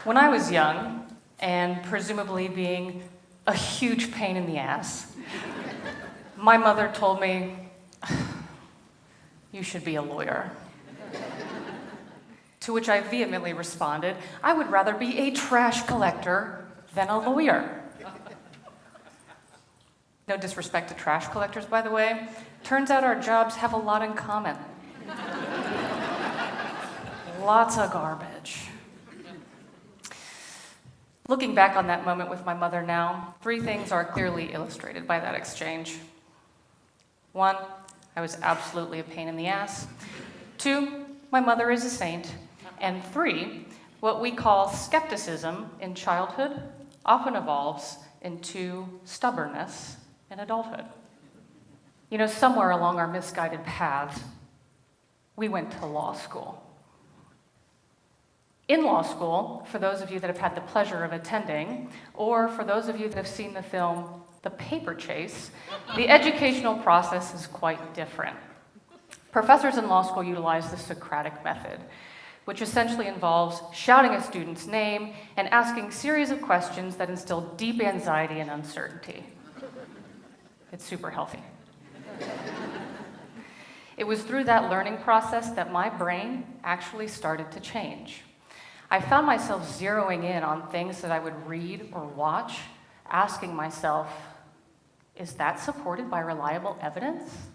When I was young, and presumably being a huge pain in the ass, my mother told me, "You should be a lawyer." To which I vehemently responded, "I would rather be a trash collector than a lawyer." No disrespect to trash collectors, by the way. Turns out our jobs have a lot in common. Lots of garbage. Looking back on that moment with my mother now, 3 things are clearly illustrated by that exchange. 1, I was absolutely a pain in the ass. 2, my mother is a saint. And 3, what we call skepticism in childhood often evolves into stubbornness in adulthood. You know, somewhere along our misguided paths, we went to law school. In law school, for those of you that have had the pleasure of attending, or for those of you that have seen the film The Paper Chase, the educational process is quite different. Professors in law school utilize the Socratic method, which essentially involves shouting a student's name and asking a series of questions that instill deep anxiety and uncertainty. It's super healthy. It was through that learning process that my brain actually started to change. I found myself zeroing in on things that I would read or watch, asking myself, is that supported by reliable evidence?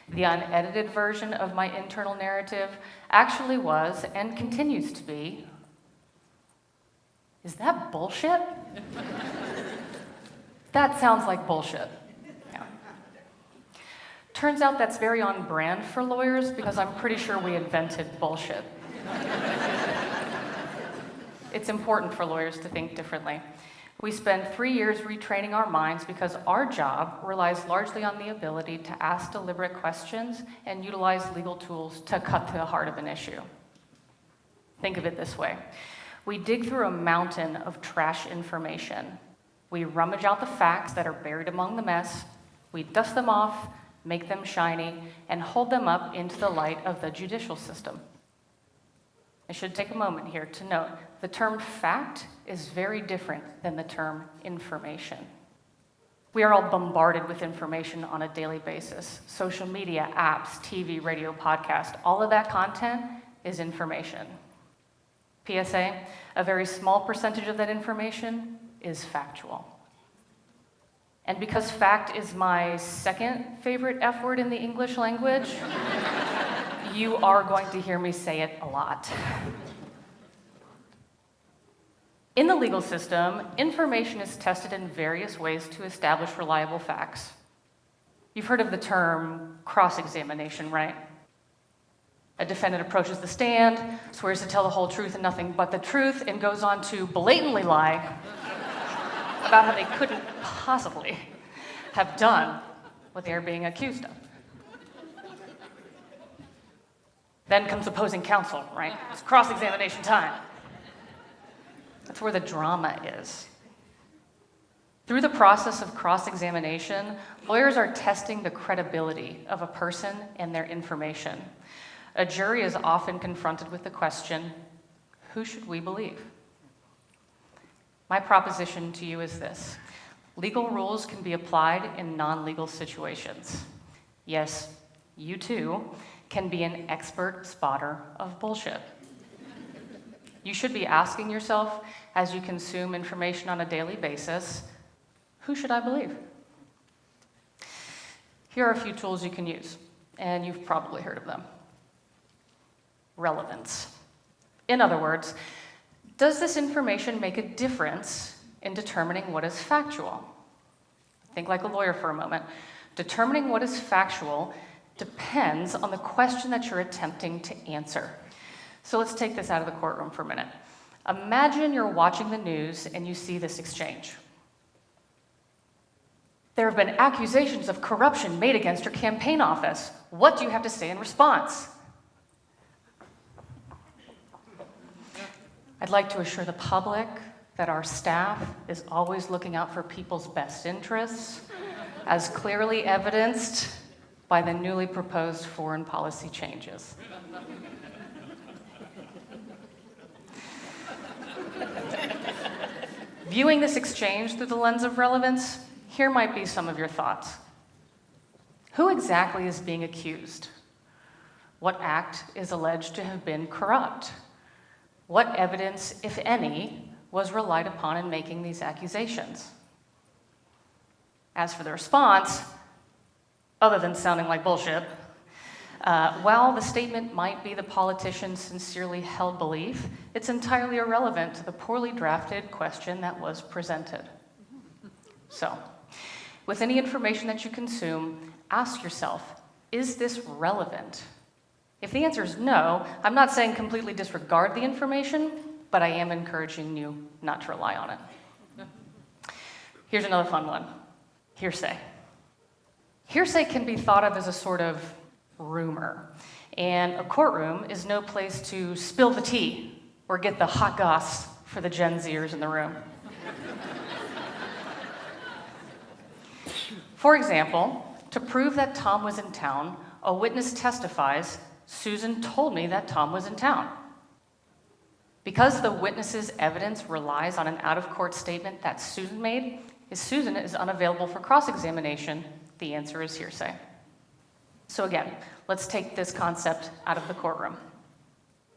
The unedited version of my internal narrative actually was, and continues to be, is that bullshit? That sounds like bullshit. Yeah. Turns out that's very on brand for lawyers because I'm pretty sure we invented bullshit. It's important for lawyers to think differently. We spend 3 years retraining our minds because our job relies largely on the ability to ask deliberate questions and utilize legal tools to cut to the heart of an issue. Think of it this way. We dig through a mountain of trash information. We rummage out the facts that are buried among the mess, we dust them off, make them shiny, and hold them up into the light of the judicial system. I should take a moment here to note the term fact is very different than the term information. We are all bombarded with information on a daily basis. Social media, apps, TV, radio, podcast, all of that content is information. PSA, a very small percentage of that information is factual. And because fact is my second favorite F word in the English language, you are going to hear me say it a lot. In the legal system, information is tested in various ways to establish reliable facts. You've heard of the term cross-examination, right? A defendant approaches the stand, swears to tell the whole truth and nothing but the truth, and goes on to blatantly lie about how they couldn't possibly have done what they are being accused of. Then comes opposing counsel, right? It's cross-examination time. That's where the drama is. Through the process of cross-examination, lawyers are testing the credibility of a person and their information. A jury is often confronted with the question, who should we believe? My proposition to you is this: legal rules can be applied in non-legal situations. Yes, you too can be an expert spotter of bullshit. You should be asking yourself, as you consume information on a daily basis, who should I believe? Here are a few tools you can use, and you've probably heard of them. Relevance. In other words, does this information make a difference in determining what is factual? Think like a lawyer for a moment. Determining what is factual depends on the question that you're attempting to answer. So let's take this out of the courtroom for a minute. Imagine you're watching the news and you see this exchange. There have been accusations of corruption made against your campaign office. What do you have to say in response? I'd like to assure the public that our staff is always looking out for people's best interests, as clearly evidenced by the newly proposed foreign policy changes. Viewing this exchange through the lens of relevance, here might be some of your thoughts. Who exactly is being accused? What act is alleged to have been corrupt? What evidence, if any, was relied upon in making these accusations? As for the response, other than sounding like bullshit, while the statement might be the politician's sincerely held belief, it's entirely irrelevant to the poorly drafted question that was presented. So, with any information that you consume, ask yourself, is this relevant? If the answer is no, I'm not saying completely disregard the information, but I am encouraging you not to rely on it. Here's another fun one, hearsay. Hearsay can be thought of as a sort of rumor, and a courtroom is no place to spill the tea or get the hot goss for the Gen Zers in the room. For example, to prove that Tom was in town, a witness testifies, "Susan told me that Tom was in town." Because the witness's evidence relies on an out-of-court statement that Susan made, if Susan is unavailable for cross-examination, the answer is hearsay. So again, let's take this concept out of the courtroom.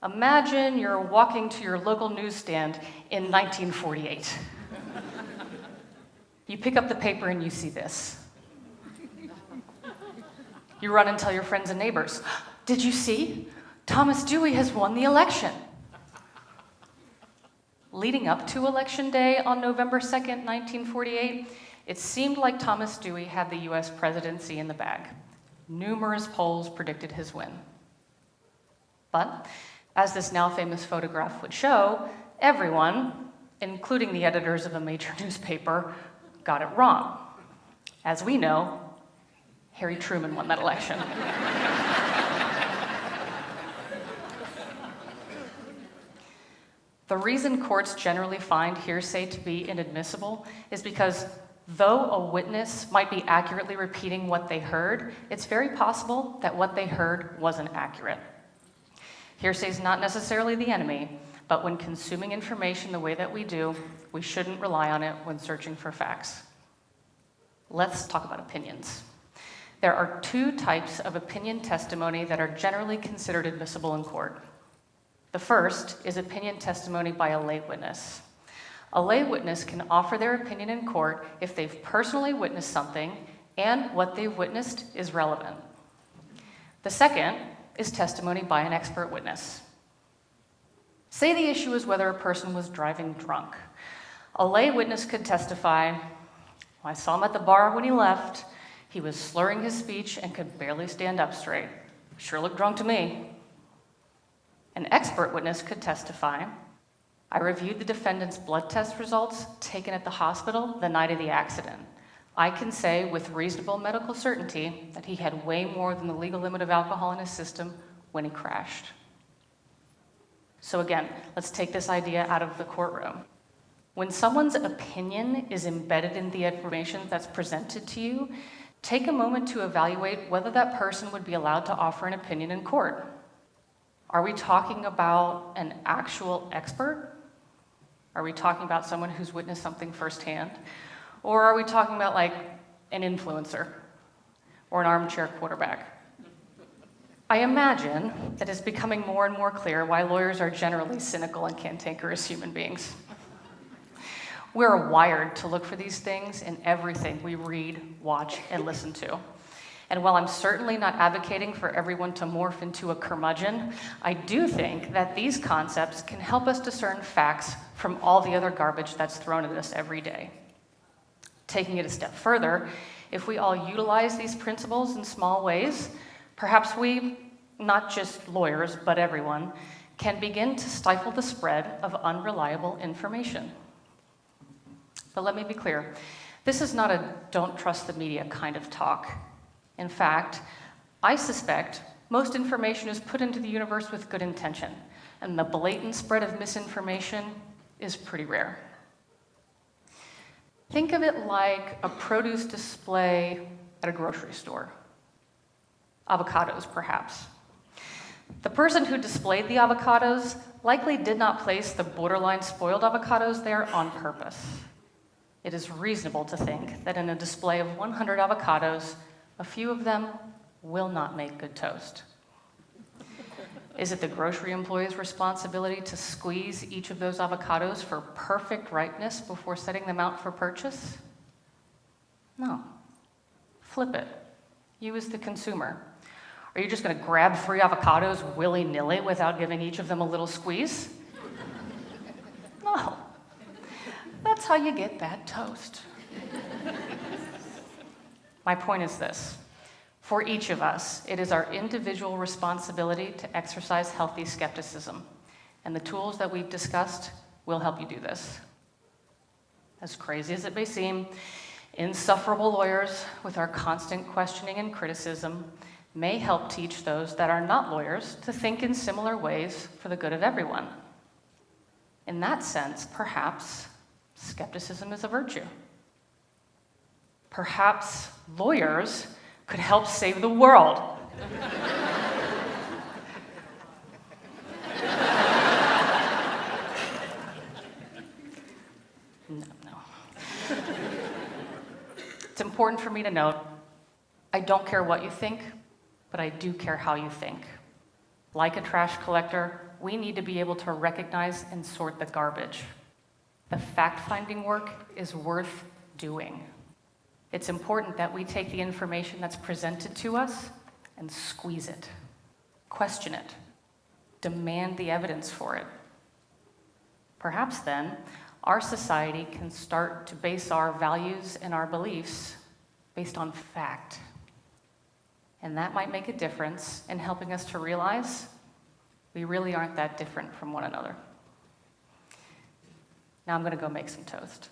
Imagine you're walking to your local newsstand in 1948. You pick up the paper and you see this. You run and tell your friends and neighbors, "Did you see? Thomas Dewey has won the election." Leading up to Election Day on November 2nd, 1948, it seemed like Thomas Dewey had the US presidency in the bag. Numerous polls predicted his win. But, as this now famous photograph would show, everyone, including the editors of a major newspaper, got it wrong. As we know, Harry Truman won that election. The reason courts generally find hearsay to be inadmissible is because though a witness might be accurately repeating what they heard, it's very possible that what they heard wasn't accurate. Hearsay is not necessarily the enemy, but when consuming information the way that we do, we shouldn't rely on it when searching for facts. Let's talk about opinions. There are two types of opinion testimony that are generally considered admissible in court. The first is opinion testimony by a lay witness. A lay witness can offer their opinion in court if they've personally witnessed something and what they've witnessed is relevant. The second is testimony by an expert witness. Say the issue is whether a person was driving drunk. A lay witness could testify, "I saw him at the bar when he left. He was slurring his speech and could barely stand up straight. Sure looked drunk to me." An expert witness could testify, "I reviewed the defendant's blood test results taken at the hospital the night of the accident. I can say with reasonable medical certainty that he had way more than the legal limit of alcohol in his system when he crashed." So again, let's take this idea out of the courtroom. When someone's opinion is embedded in the information that's presented to you, take a moment to evaluate whether that person would be allowed to offer an opinion in court. Are we talking about an actual expert? Are we talking about someone who's witnessed something firsthand? Or are we talking about like an influencer or an armchair quarterback? I imagine that it's becoming more and more clear why lawyers are generally cynical and cantankerous human beings. We're wired to look for these things in everything we read, watch, and listen to. And while I'm certainly not advocating for everyone to morph into a curmudgeon, I do think that these concepts can help us discern facts from all the other garbage that's thrown at us every day. Taking it a step further, if we all utilize these principles in small ways, perhaps we, not just lawyers, but everyone, can begin to stifle the spread of unreliable information. But let me be clear, this is not a don't trust the media kind of talk. In fact, I suspect most information is put into the universe with good intention, and the blatant spread of misinformation is pretty rare. Think of it like a produce display at a grocery store. Avocados, perhaps. The person who displayed the avocados likely did not place the borderline spoiled avocados there on purpose. It is reasonable to think that in a display of 100 avocados, a few of them will not make good toast. Is it the grocery employee's responsibility to squeeze each of those avocados for perfect ripeness before setting them out for purchase? No. Flip it. You as the consumer. Are you just going to grab 3 avocados willy-nilly without giving each of them a little squeeze? No. That's how you get bad toast. My point is this. For each of us, it is our individual responsibility to exercise healthy skepticism, and the tools that we've discussed will help you do this. As crazy as it may seem, insufferable lawyers with our constant questioning and criticism may help teach those that are not lawyers to think in similar ways for the good of everyone. In that sense, perhaps skepticism is a virtue. Perhaps lawyers could help save the world. No. It's important for me to note, I don't care what you think, but I do care how you think. Like a trash collector, we need to be able to recognize and sort the garbage. The fact-finding work is worth doing. It's important that we take the information that's presented to us and squeeze it, question it, demand the evidence for it. Perhaps then, our society can start to base our values and our beliefs based on fact. And that might make a difference in helping us to realize we really aren't that different from one another. Now I'm going to go make some toast.